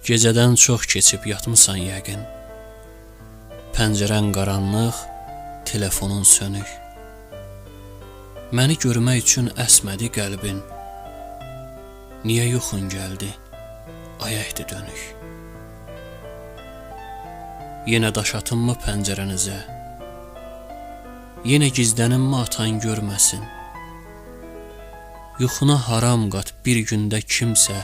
Gecədən çox keçib yatmısan yəqin. Pəncərən qaranlıq, telefonun sönük. Məni görmək üçün əsmədi qəlbin. Niyə yuxun gəldi, ayəkdi dönük. Yenə daş atınmı pəncərənizə? Yenə gizləninmə atan görməsin. Yuxuna haram qat bir gündə kimsə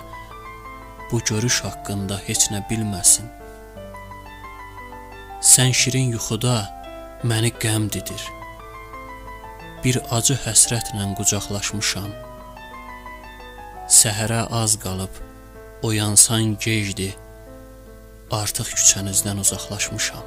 bu görüş haqqında heç nə bilməsin. Sən şirin yuxuda məni qəm didir. Bir acı həsrətlə qucaqlaşmışam. Səhərə az qalıb, oyansan gecdir, artıq küçənizdən uzaqlaşmışam.